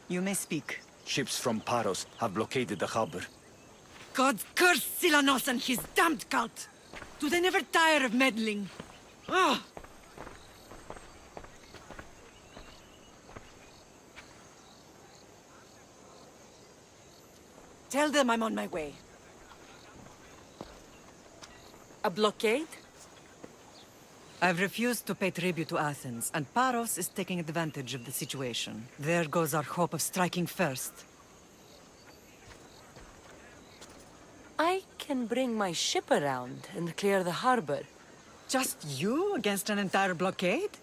You may speak. Ships from Paros have blockaded the harbor. God curse Silanos and his damned cult! Do they never tire of meddling? Ah! Tell them I'm on my way. A blockade? I've refused to pay tribute to Athens, and Paros is taking advantage of the situation. There goes our hope of striking first. I can bring my ship around and clear the harbor. Just you against an entire blockade?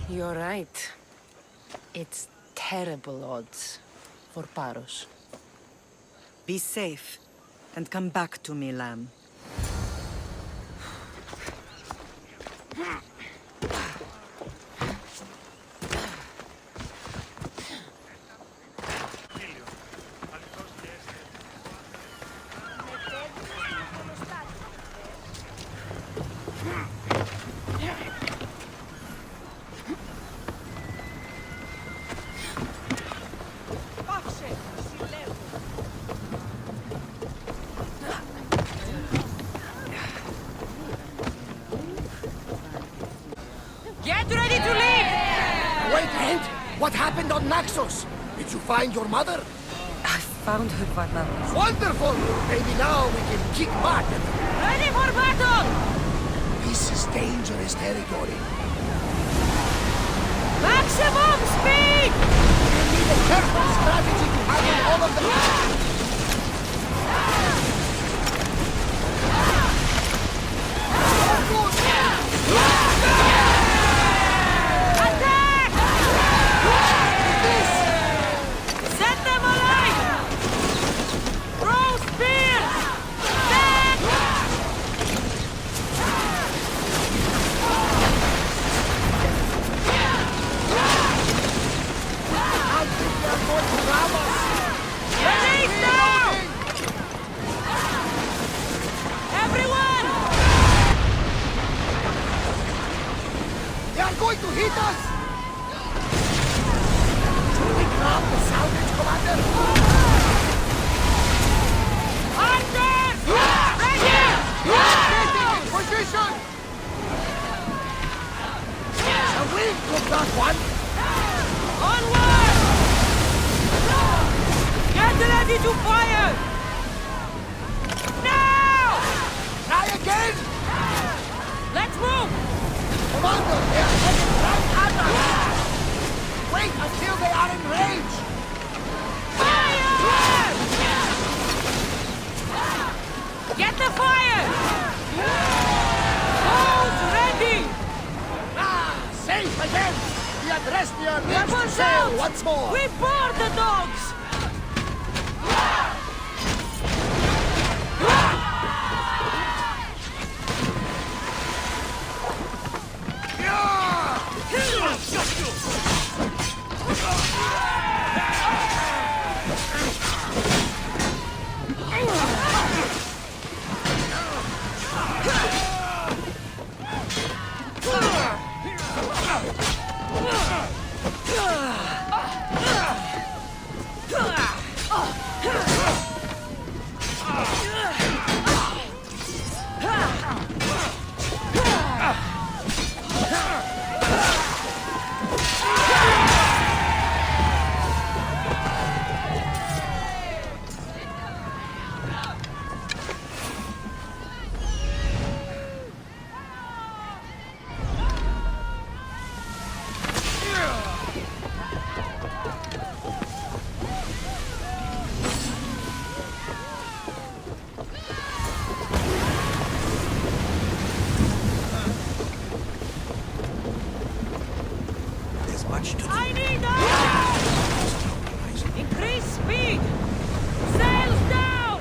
You're right. It's terrible odds for Paros. Be safe, and come back to me, lamb. Get ready to leave! Wait, Ant! What happened on Naxos? Did you find your mother? I found her bananas. Wonderful! Maybe now we can kick back and... Ready for battle! This is dangerous territory. Maximum speed! We need a careful strategy to handle all of them. Attack! Set them alight! Throw spears! Attack! I think they are going to grab us. Release now! Everyone! They are going to hit us! Should we grab the salvage, Commander? Archers! Ready! Taking in position! Shall we look that one? Onward! Get ready to fire! Now! Try again! Let's move! Commander, they are heading right at us! Wait until they are in range! Fire! Get the fire! Those ready! Ah, safe again! The Adrestia needs to Weapons sail out! once more! We board the dogs! I need us! Increase speed! Sails down!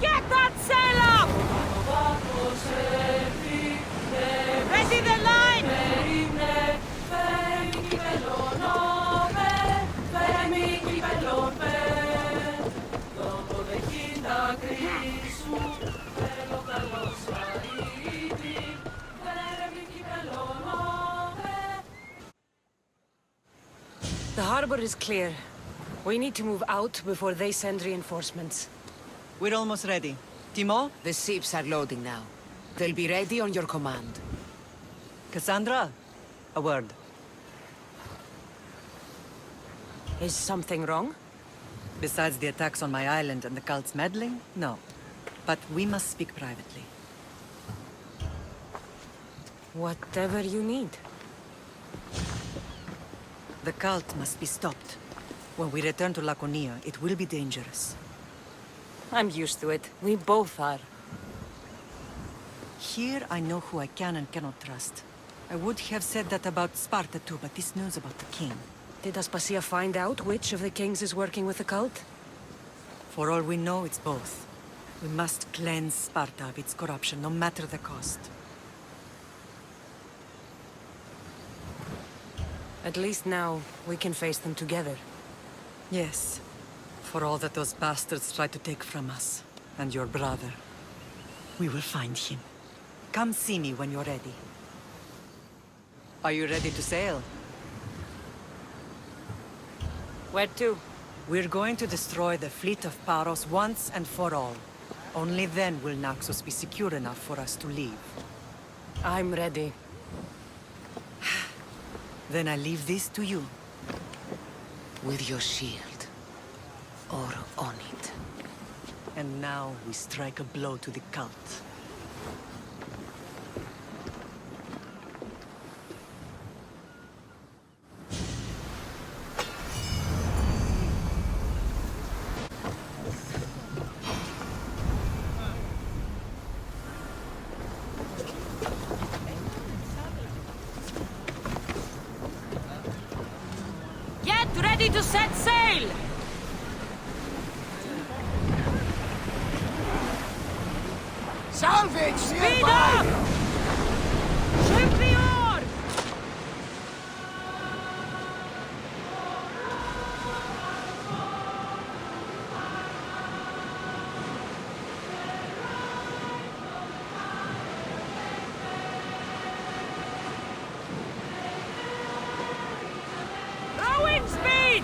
Get that sail up! Ready the line! Fermi chi bellone, fermi chi bellone, is clear. We need to move out before they send reinforcements. We're almost ready. Timo? The ships are loading now. They'll be ready on your command. Cassandra? A word. Is something wrong? Besides the attacks on my island and the cult's meddling? No. But we must speak privately. Whatever you need. The cult must be stopped. When we return to Laconia, it will be dangerous. I'm used to it. We both are. Here I know who I can and cannot trust. I would have said that about Sparta too, but this news about the king. Did Aspasia find out which of the kings is working with the cult? For all we know, it's both. We must cleanse Sparta of its corruption, no matter the cost. At least now, we can face them together. Yes. For all that those bastards tried to take from us, and your brother. We will find him. Come see me when you're ready. Are you ready to sail? Where to? We're going to destroy the fleet of Paros once and for all. Only then will Naxos be secure enough for us to leave. I'm ready. Then I leave this to you. With your shield. Or on it. And now we strike a blow to the cult. Get ready to set sail! Salvage Speed nearby! up! Champion! Rowing speed!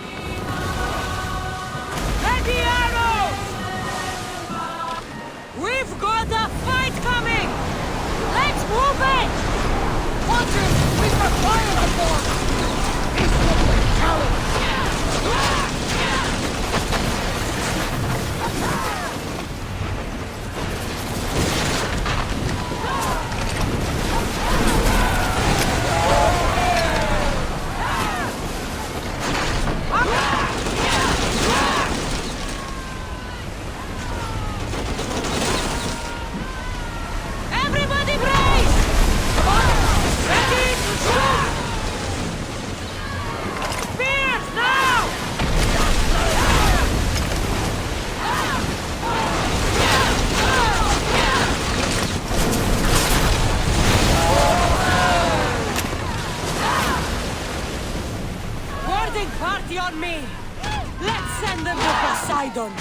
Ready arrows! We've got a fight coming! Let's move it! Watchers! We've got fire on board! These people are cowards! Everybody brace! Ready to shoot! Spears now! Boarding party on me! Let's send them to Poseidon!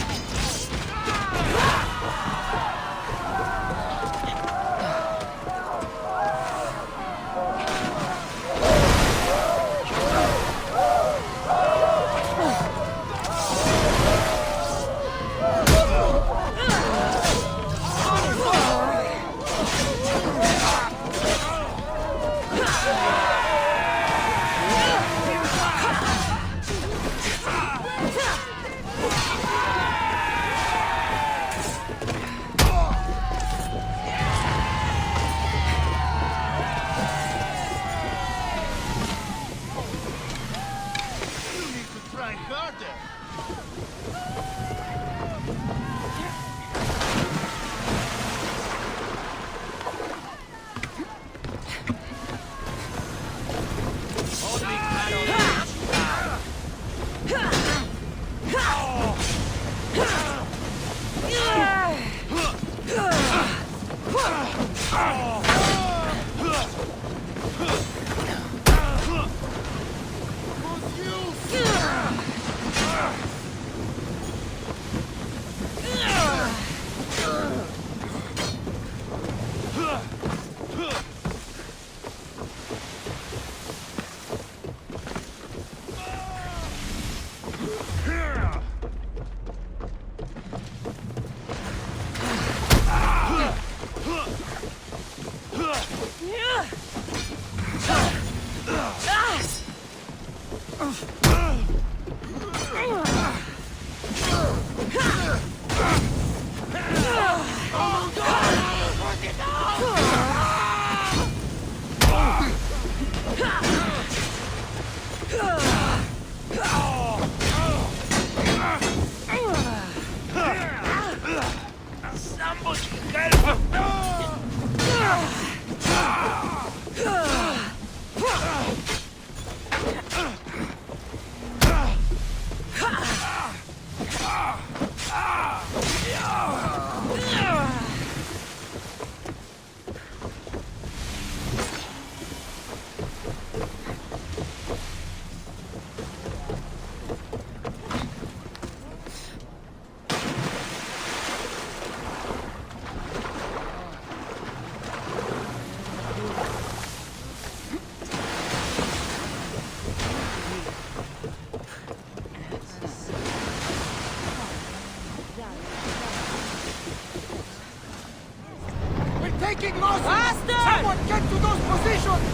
Taking losses! Faster! Someone get to those positions!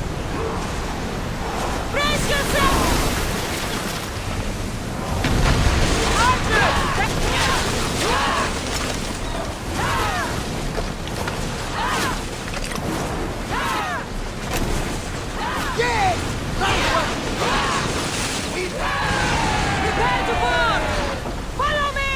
Brace yourself! Yes! Nice one! Prepare to board! Follow me!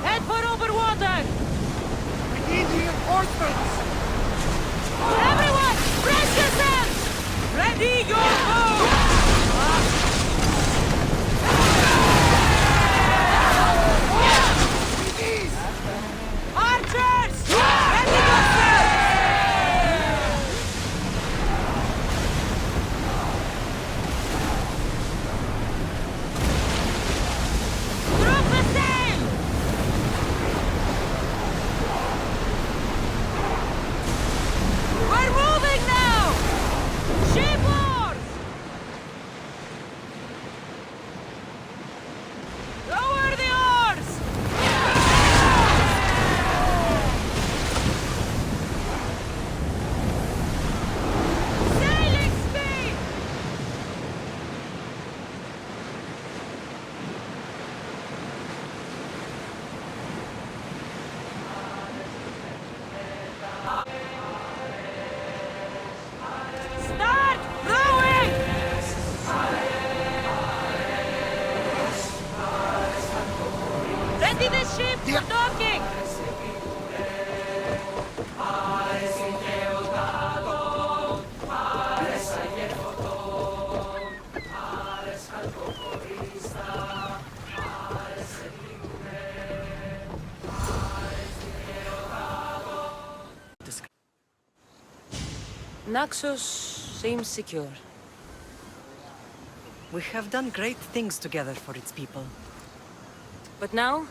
Head for overwater! We need reinforcements! Everyone, brace yourselves! Ready your bow! Archers! Ready yourselves! Drop the sail! We're moving now! Shipboard! Lower the oars! Sailing speed! Start rowing! Ready the ship for docking! Naxos seems secure. We have done great things together for its people. But now,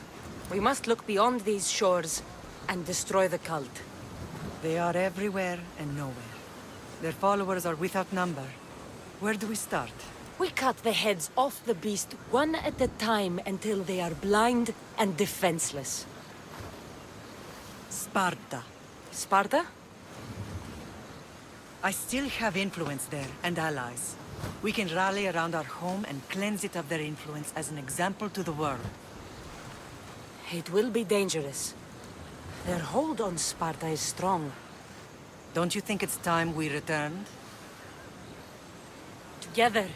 we must look beyond these shores and destroy the cult. They are everywhere and nowhere. Their followers are without number. Where do we start? We cut the heads off the beast one at a time until they are blind and defenseless. Sparta. Sparta? I still have influence there, and allies. We can rally around our home and cleanse it of their influence as an example to the world. It will be dangerous. Their hold on Sparta is strong. Don't you think it's time we returned? Together.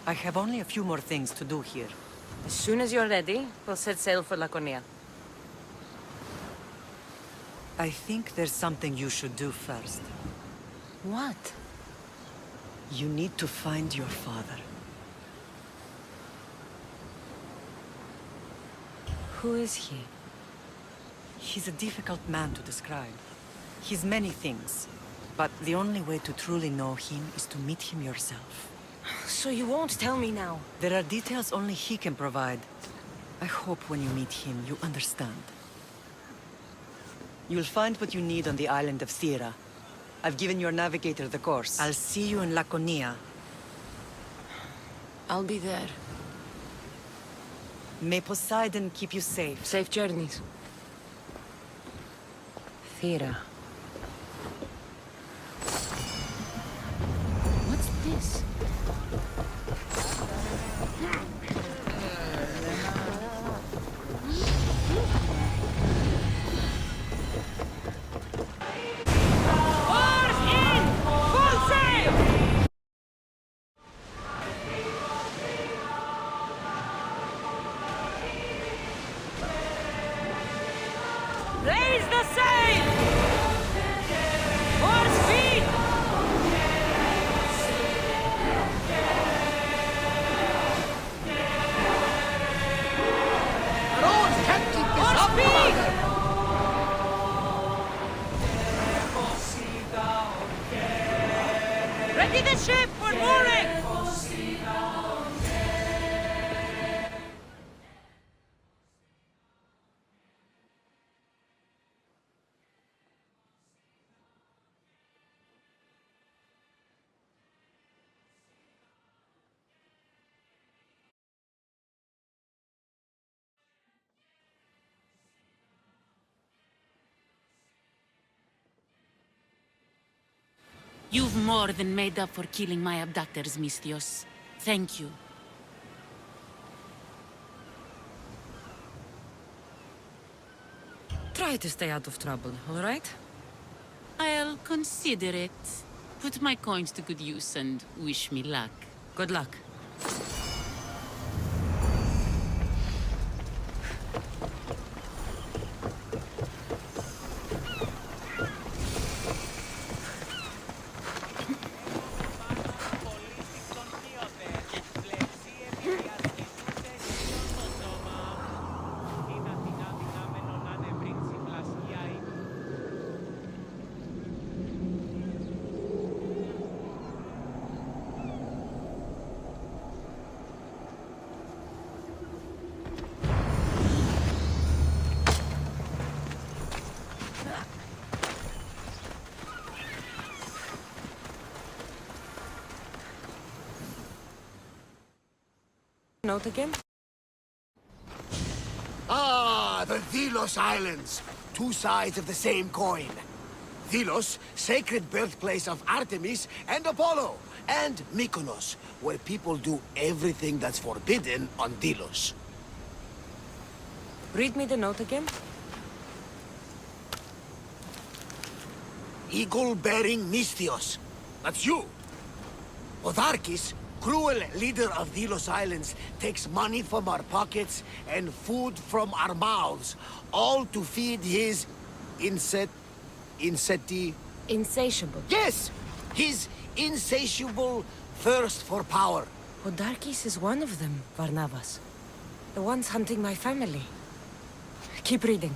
I have only a few more things to do here. As soon as you're ready, we'll set sail for Laconia. I think there's something you should do first. What? You need to find your father. Who is he? He's a difficult man to describe. He's many things, but the only way to truly know him is to meet him yourself. So you won't tell me now? There are details only he can provide. I hope when you meet him, you understand. You'll find what you need on the island of Thera. I've given your navigator the course. I'll see you in Laconia. I'll be there. May Poseidon keep you safe. Safe journeys. Thera. What's this? Raise the sail! More speed! Rose can't keep this More up, speed! brother. Ready the ship! We're mooring! You've more than made up for killing my abductors, Misthios. Thank you. Try to stay out of trouble, all right? I'll consider it. Put my coins to good use and wish me luck. Good luck. Note again? Ah, the Delos Islands. Two sides of the same coin. Delos, sacred birthplace of Artemis and Apollo. And Mykonos, where people do everything that's forbidden on Delos. Read me the note again. Eagle-bearing Misthios. That's you. Podarkis, cruel leader of Delos Islands, takes money from our pockets and food from our mouths, all to feed his Insatiable. Yes! His insatiable thirst for power. Podarkis is one of them, Varnavas. The ones hunting my family. Keep reading.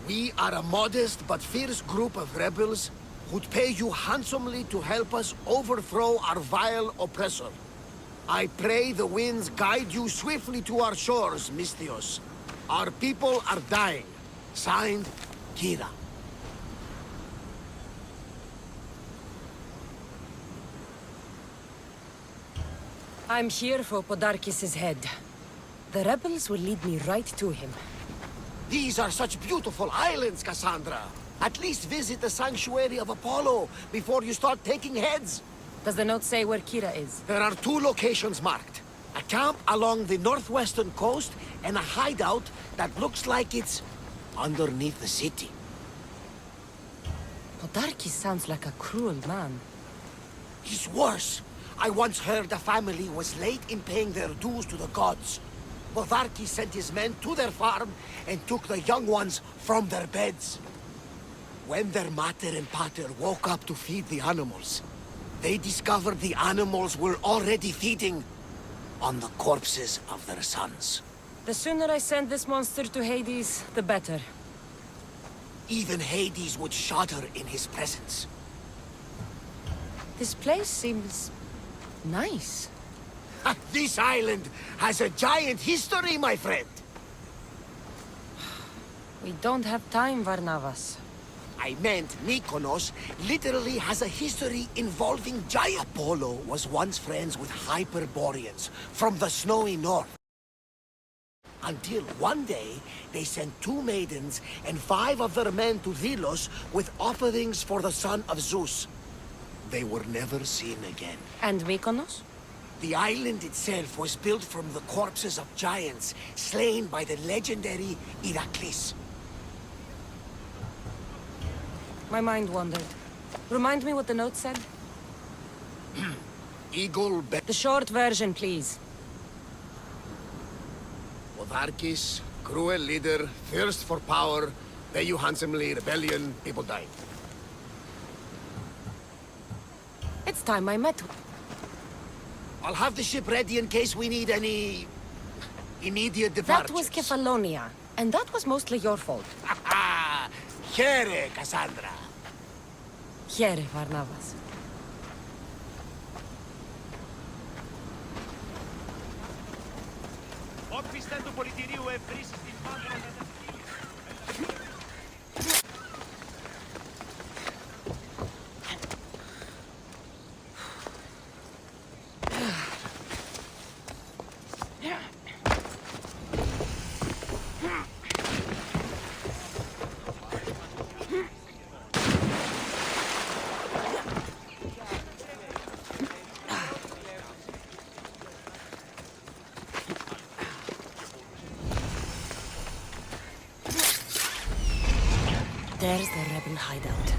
We are a modest but fierce group of rebels who'd pay you handsomely to help us overthrow our vile oppressor. I pray the winds guide you swiftly to our shores, Misthios. Our people are dying. Signed, Kyra. I'm here for Podarkis' head. The rebels will lead me right to him. These are such beautiful islands, Cassandra. At least visit the sanctuary of Apollo before you start taking heads. Does the note say where Kyra is? There are two locations marked. A camp along the northwestern coast and a hideout that looks like it's underneath the city. Podarkis sounds like a cruel man. He's worse. I once heard the family was late in paying their dues to the gods. Podarkis sent his men to their farm and took the young ones from their beds. When their mater and pater woke up to feed the animals, they discovered the animals were already feeding on the corpses of their sons. The sooner I send this monster to Hades, the better. Even Hades would shudder in his presence. This place seems... nice. This island has a giant history, my friend. We don't have time, Varnavas. I meant Mykonos literally has a history involving giant. Apollo was once friends with Hyperboreans from the snowy north. Until one day, they sent 2 maidens and 5 of their men to Delos with offerings for the son of Zeus. They were never seen again. And Mykonos? The island itself was built from the corpses of giants slain by the legendary Iraklis. My mind wandered. Remind me what the note said? Eagle The short version, please. Podarkis, cruel leader, thirst for power, pay you handsomely, rebellion, people dying. It's time I met... I'll have the ship ready in case we need any... immediate departures. That was Kefalonia, and that was mostly your fault. Ha! Here, Cassandra. Here, Varnavas. Όπισθεν του πολιτηρίου ευρύσεις την μάνδρα There's the rebel hideout.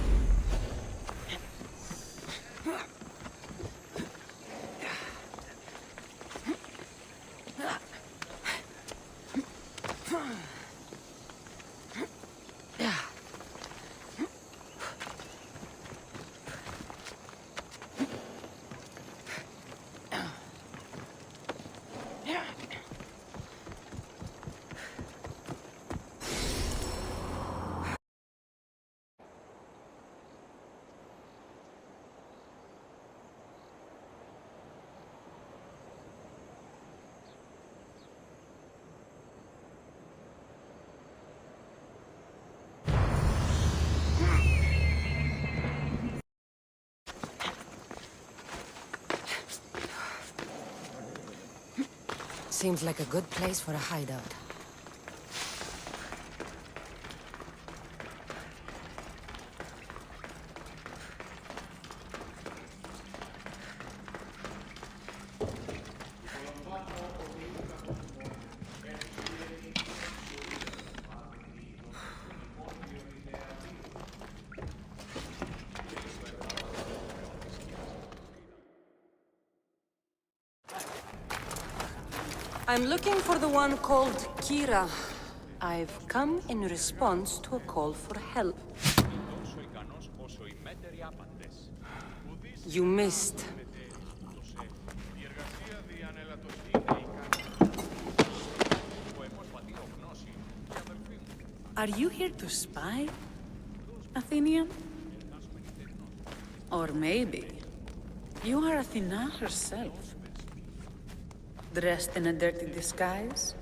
Seems like a good place for a hideout. I'm looking for the one called Kyra. I've come in response to a call for help. You missed. Are you here to spy, Athenian? Or maybe you are Athena herself, dressed in a dirty disguise?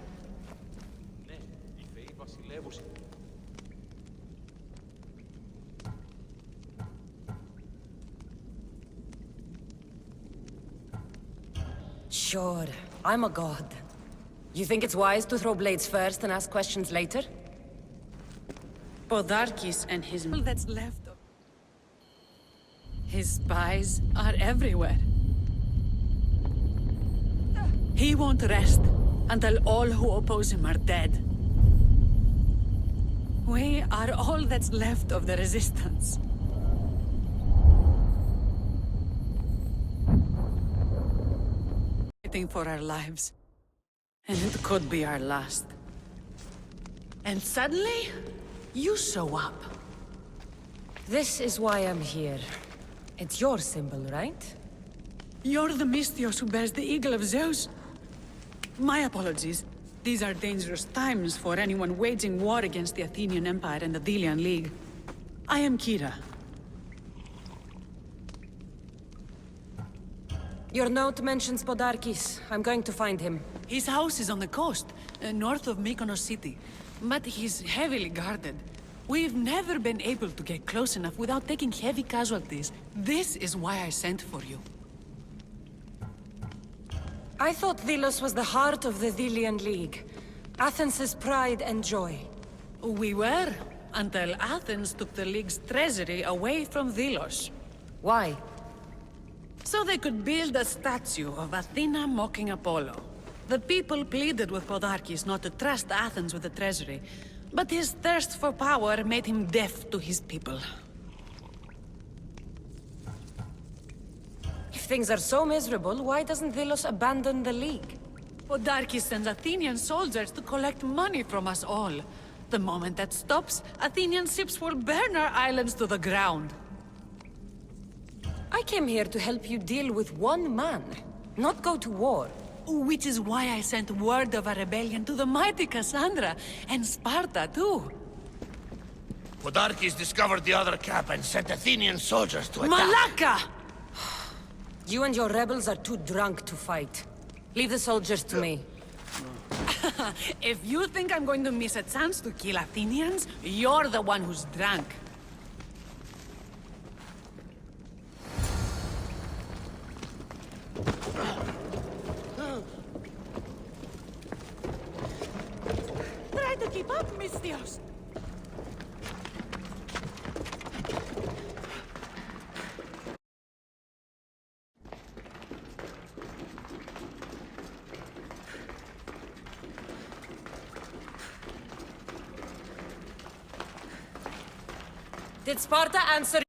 Sure, I'm a god. You think it's wise to throw blades first and ask questions later? Podarkis and his... all that's left of... His spies are everywhere. He won't rest until all who oppose him are dead. We are all that's left of the resistance. Fighting for our lives. And it could be our last. And suddenly, you show up. This is why I'm here. It's your symbol, right? You're the Mystios who bears the Eagle of Zeus. My apologies. These are dangerous times for anyone waging war against the Athenian Empire and the Delian League. I am Kyra. Your note mentions Podarkis. I'm going to find him. His house is on the coast, north of Mykonos city. But he's heavily guarded. We've never been able to get close enough without taking heavy casualties. This is why I sent for you. I thought Delos was the heart of the Delian League. Athens' pride and joy. We were, until Athens took the League's treasury away from Delos. Why? So they could build a statue of Athena mocking Apollo. The people pleaded with Podarkis not to trust Athens with the treasury, but his thirst for power made him deaf to his people. If things are so miserable, why doesn't Delos abandon the League? Podarkis sends Athenian soldiers to collect money from us all. The moment that stops, Athenian ships will burn our islands to the ground. I came here to help you deal with one man, not go to war. Which is why I sent word of a rebellion to the mighty Cassandra, and Sparta too. Podarkis discovered the other camp and sent Athenian soldiers to attack. Malaka! You and your rebels are too drunk to fight. Leave the soldiers to me. If you think I'm going to miss a chance to kill Athenians, you're the one who's drunk. Try to keep up, Mystios! Did Sparta answer?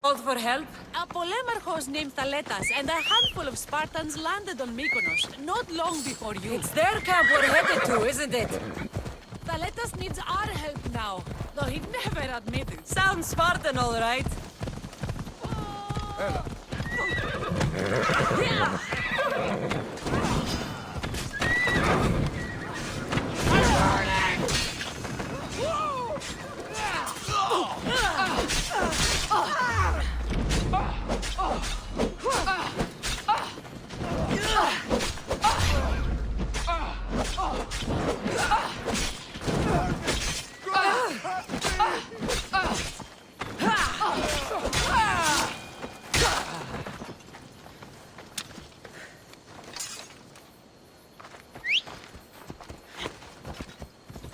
Called for help? A polemarchos named Thaletas and a handful of Spartans landed on Mykonos, not long before you. It's their camp we're headed to, isn't it? Thaletas needs our help now, though he'd never admit it. Sounds Spartan, all right.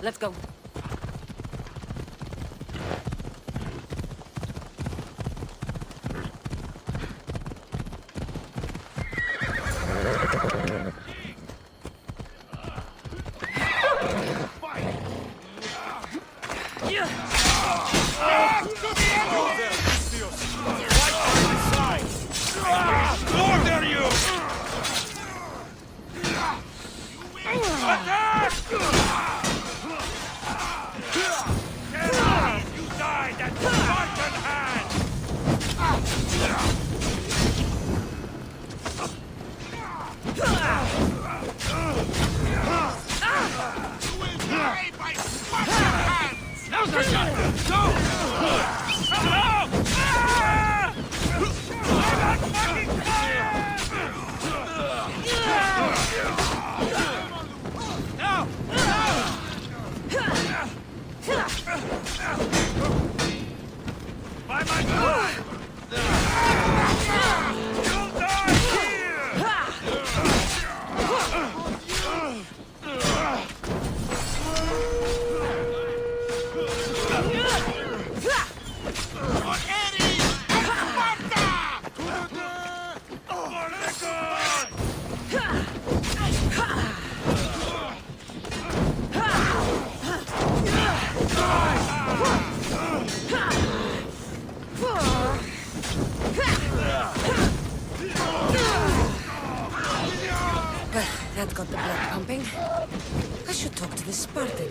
Let's go. That got the blood pumping. I should talk to the Spartan.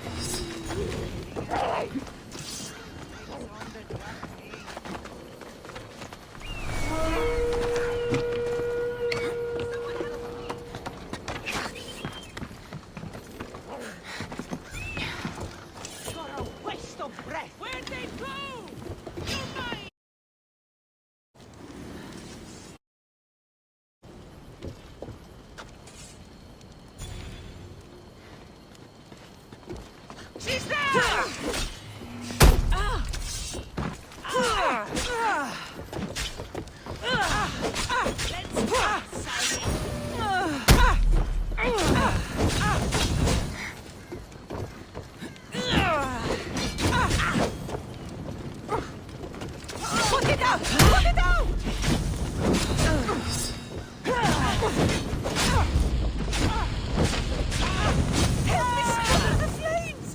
Where'd they go? You're mine! She's there! Put it out! Put it out! Help me smother the flames!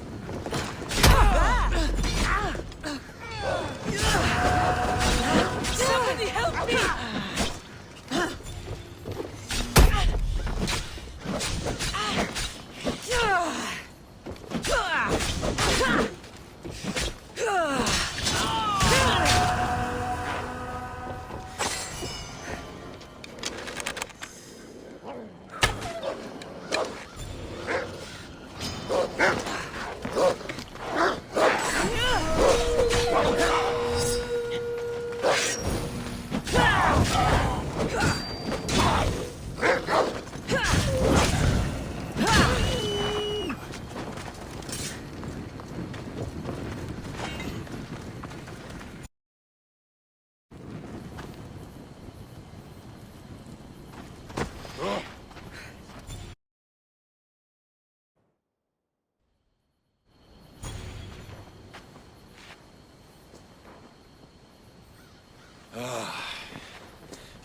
Somebody help me!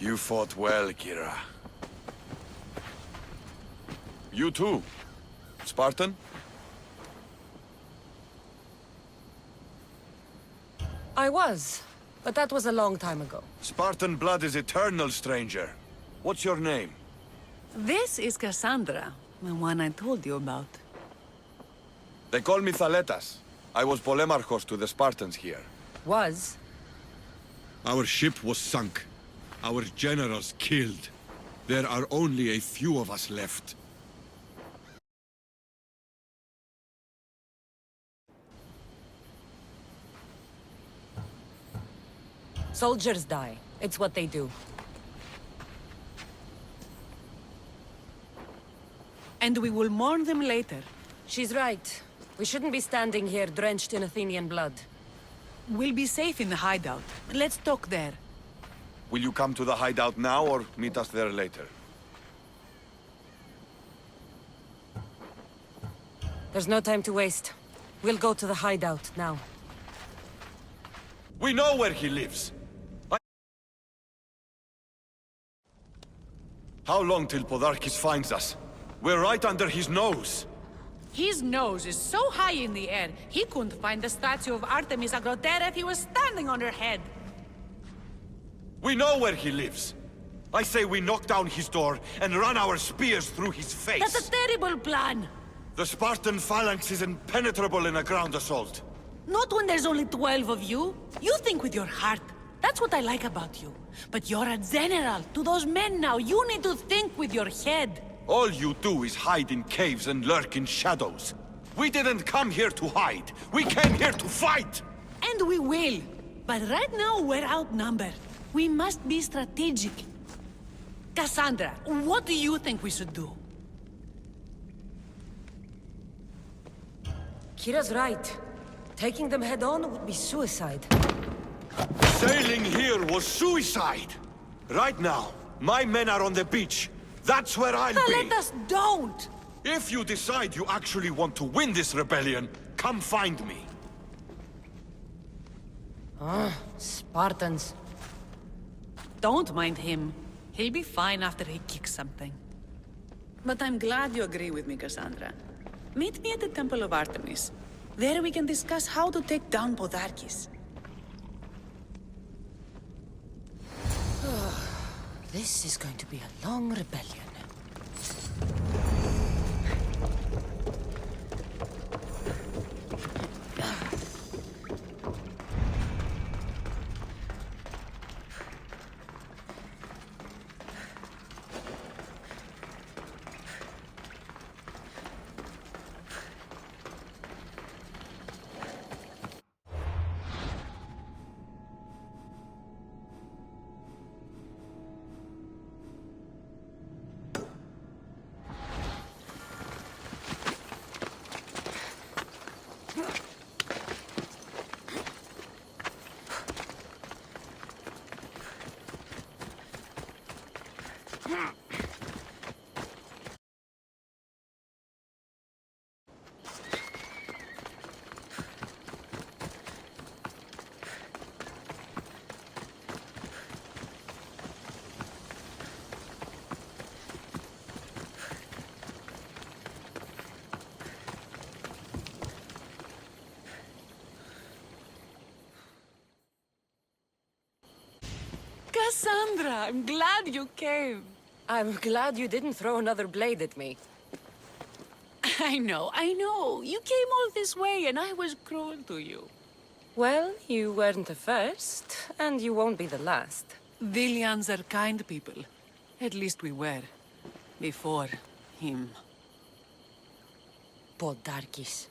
You fought well, Kyra. You too, Spartan? I was, but that was a long time ago. Spartan blood is eternal, stranger. What's your name? This is Cassandra, the one I told you about. They call me Thaletas. I was Polemarchos to the Spartans here. Was? Our ship was sunk. Our generals killed. There are only a few of us left. Soldiers die. It's what they do. And we will mourn them later. She's right. We shouldn't be standing here drenched in Athenian blood. We'll be safe in the hideout. Let's talk there. Will you come to the hideout now or meet us there later? There's no time to waste. We'll go to the hideout now. We know where he lives! How long till Podarkis finds us? We're right under his nose! His nose is so high in the air, he couldn't find the statue of Artemis Agrotera if he was standing on her head. We know where he lives! I say we knock down his door and run our spears through his face! That's a terrible plan! The Spartan phalanx is impenetrable in a ground assault. Not when there's only 12 of you. You think with your heart. That's what I like about you. But you're a general. To those men now, you need to think with your head. All you do is hide in caves and lurk in shadows. We didn't come here to hide. We came here to fight! And we will. But right now, we're outnumbered. We must be strategic. Cassandra, what do you think we should do? Kyra's right. Taking them head-on would be suicide. Sailing here was suicide! Right now, my men are on the beach. That's where I'll be! Let us don't! If you decide you actually want to win this rebellion, come find me. Spartans. Don't mind him. He'll be fine after he kicks something. But I'm glad you agree with me, Cassandra. Meet me at the Temple of Artemis. There we can discuss how to take down Podarkis. This is going to be a long rebellion. Cassandra, I'm glad you came. I'm glad you didn't throw another blade at me. I know. You came all this way and I was cruel to you. Well, you weren't the first, and you won't be the last. Villians are kind people. At least we were. Before him. Podarkis.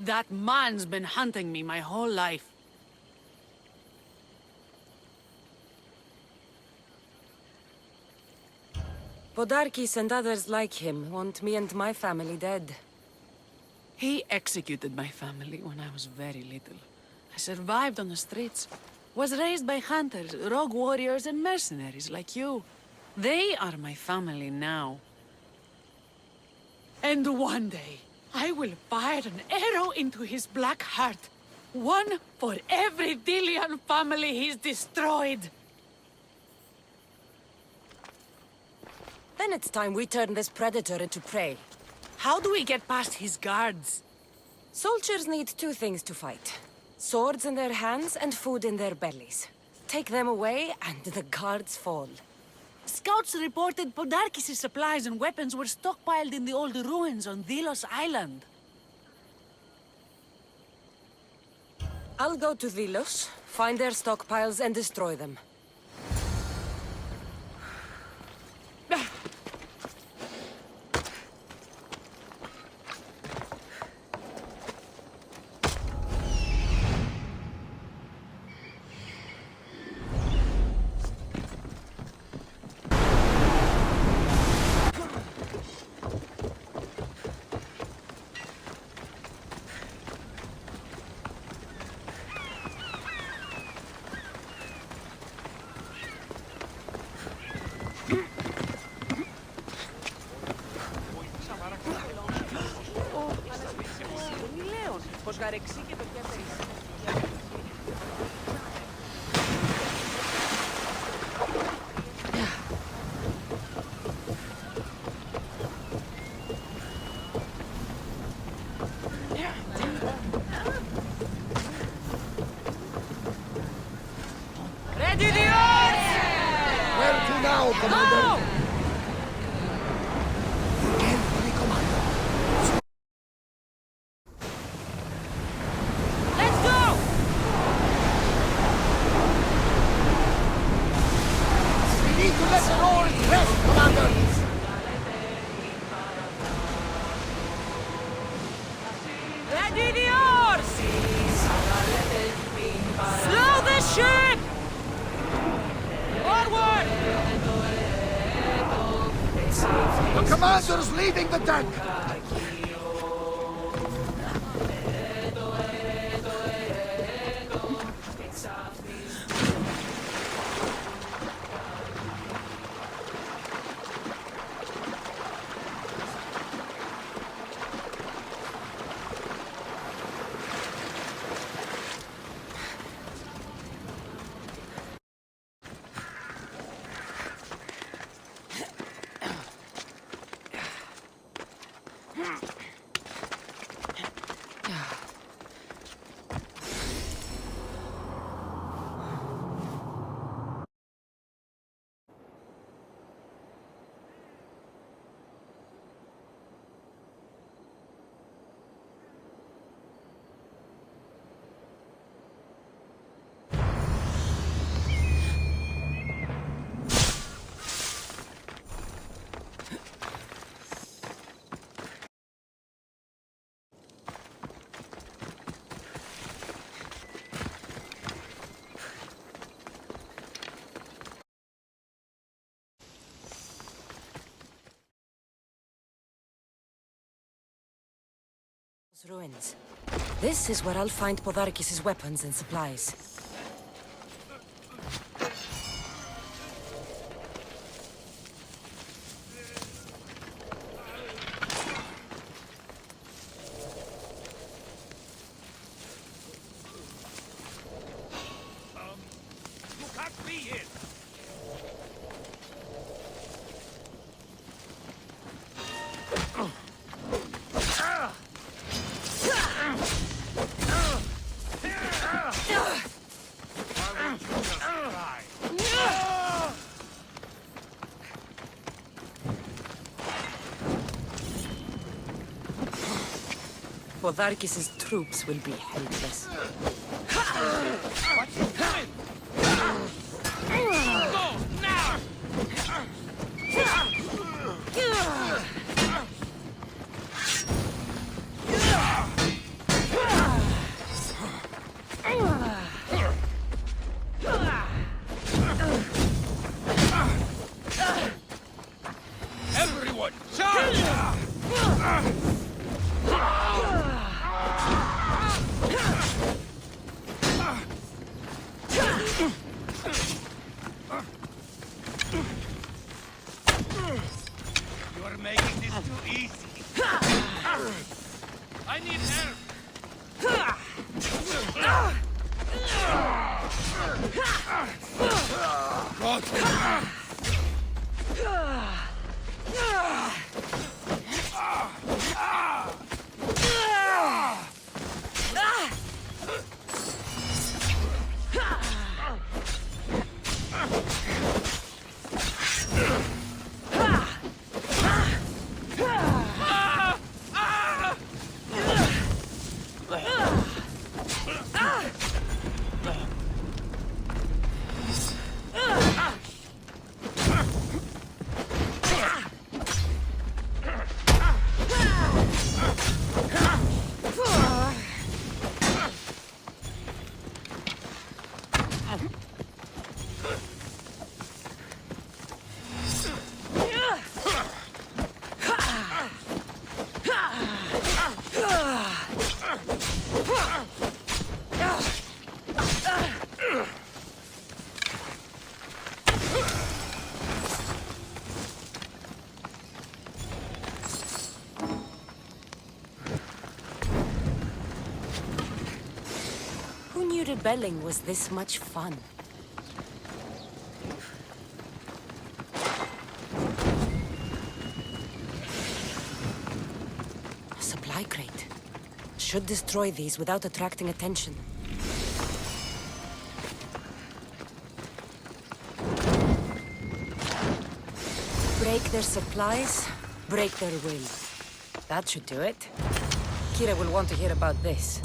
That man's been hunting me my whole life. Podarkis and others like him want me and my family dead. He executed my family when I was very little. I survived on the streets. Was raised by hunters, rogue warriors, and mercenaries like you. They are my family now. And one day, I will fire an arrow into his black heart. One for every Dillian family he's destroyed. Then it's time we turn this predator into prey. How do we get past his guards? Soldiers need two things to fight. Swords in their hands and food in their bellies. Take them away, and the guards fall. Scouts reported Podarkis' supplies and weapons were stockpiled in the old ruins on Delos Island. I'll go to Delos, find their stockpiles, and destroy them. Ready the oars! Where to now, Commander? Go! Carefully, Commander. Let's go! We need to let the oars rest, Commander. Ready the oars! Slow the ship! Forward! The commander's leading the deck. Ruins. This is where I'll find Podarkis' weapons and supplies. Podarkis' troops will be helpless. Everyone, charge! You're making this too easy. I need help. Who knew rebelling was this much fun? A supply crate. Should destroy these without attracting attention. Break their supplies, break their will. That should do it. Kyra will want to hear about this.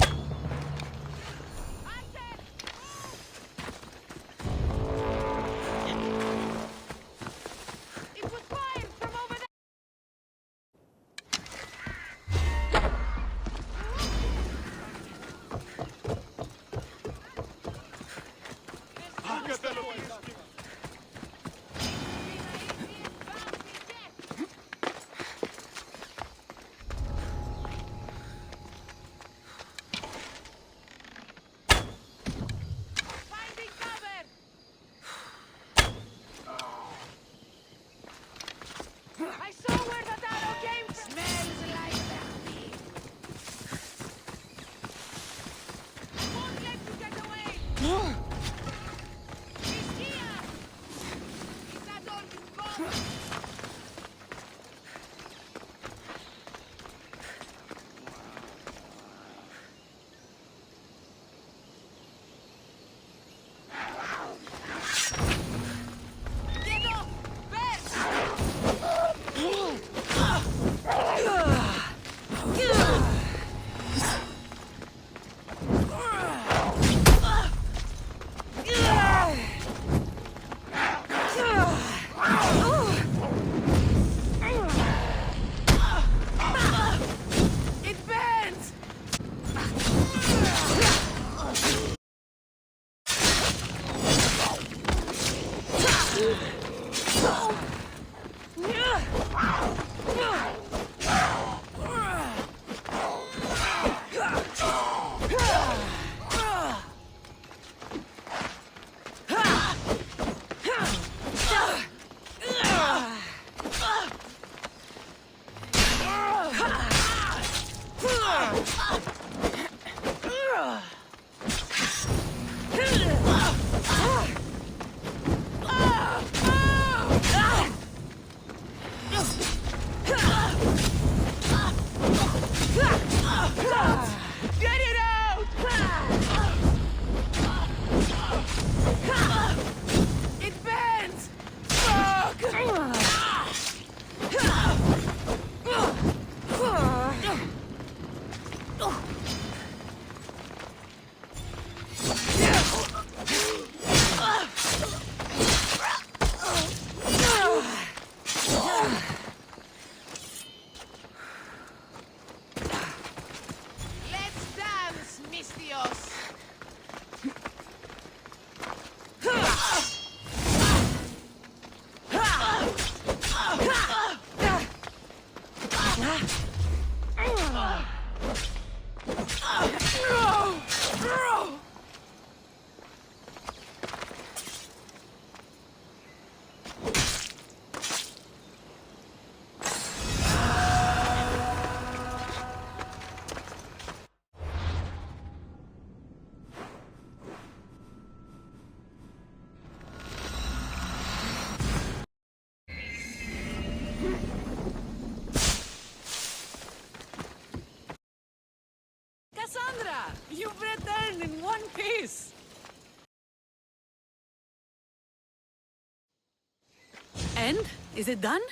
And? Is it done?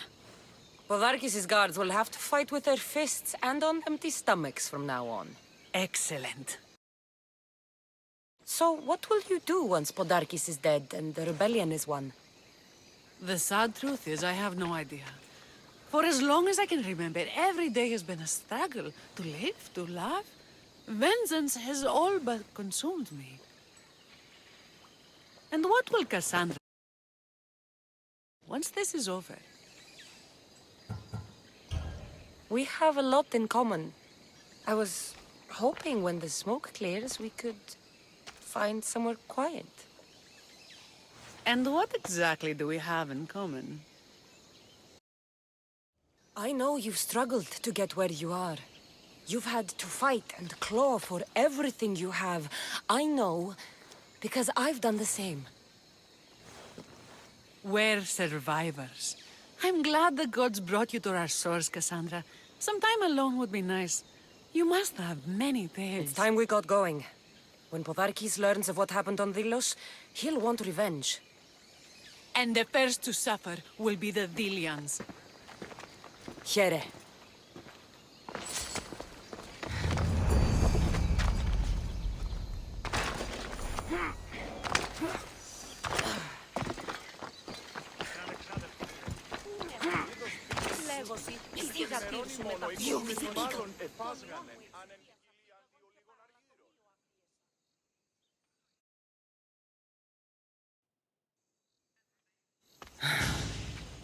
Podarkis' guards will have to fight with their fists and on empty stomachs from now on. Excellent. So, what will you do once Podarkis is dead and the rebellion is won? The sad truth is, I have no idea. For as long as I can remember, every day has been a struggle to live, to love. Vengeance has all but consumed me. And what will Cassandra once this is over? We have a lot in common. I was hoping when the smoke clears, we could find somewhere quiet. And what exactly do we have in common? I know you've struggled to get where you are. You've had to fight and claw for everything you have. I know, because I've done the same. We're survivors. I'm glad the gods brought you to our shores, Cassandra. Some time alone would be nice. You must have many tales. It's time we got going. When Podarkis learns of what happened on Delos, he'll want revenge. And the first to suffer will be the Dilians. Here.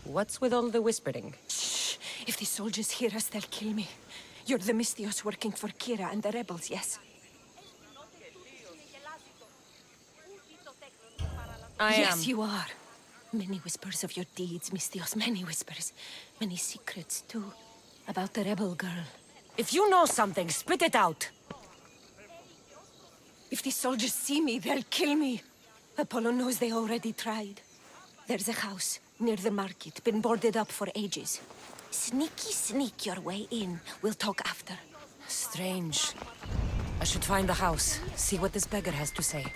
What's with all the whispering? Shh! If the soldiers hear us, they'll kill me. You're the Mystios working for Kyra and the rebels, yes? Yes, you are. Many whispers of your deeds, Mystios, many whispers. Many secrets, too, about the rebel girl. If you know something, spit it out! If the soldiers see me, they'll kill me. Apollo knows they already tried. There's a house near the market, been boarded up for ages. Sneak your way in. We'll talk after. Strange. I should find the house, see what this beggar has to say.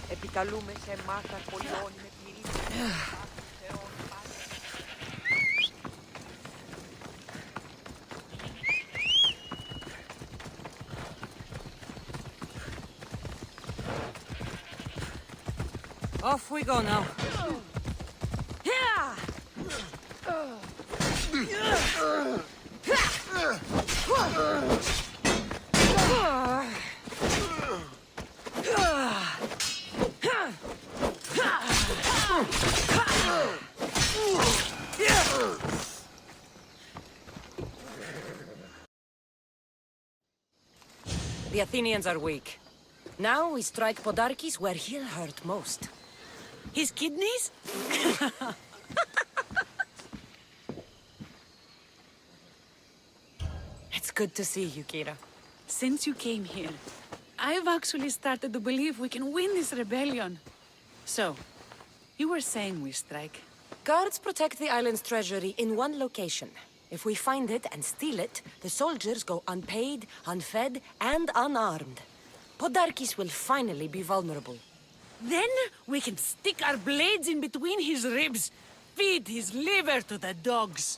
Επικαλούμε σε μάτα πολλών με πληρή. Off we go now. The Athenians are weak. Now we strike Podarkis where he'll hurt most. His kidneys? It's good to see you, Kyra. Since you came here, I've actually started to believe we can win this rebellion. So, you were saying we strike? Guards protect the island's treasury in one location. If we find it and steal it, the soldiers go unpaid, unfed, and unarmed. Podarkis will finally be vulnerable. Then we can stick our blades in between his ribs, feed his liver to the dogs.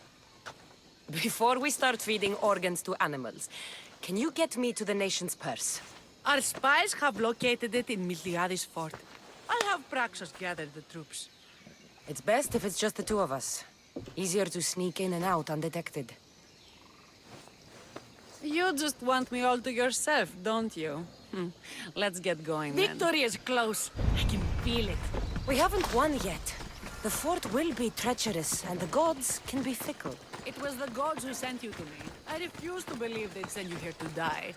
Before we start feeding organs to animals, can you get me to the nation's purse? Our spies have located it in Miltiades fort. I'll have Praxos gather the troops. It's best if it's just the two of us. Easier to sneak in and out undetected. You just want me all to yourself, don't you? Let's get going, then. Victory is close. I can feel it. We haven't won yet. The fort will be treacherous, and the gods can be fickle. It was the gods who sent you to me. I refuse to believe they'd send you here to die.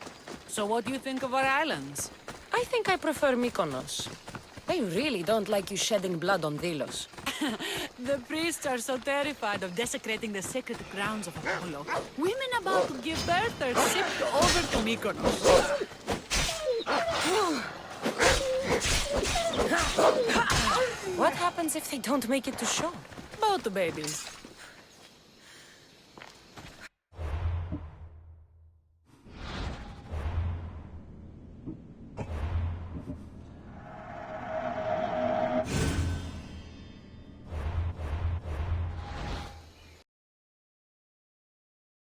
So what do you think of our islands? I think I prefer Mykonos. They really don't like you shedding blood on Delos. The priests are so terrified of desecrating the sacred grounds of Apollo. Women about to give birth are shipped over to Mykonos. What happens if they don't make it to shore? about the babies?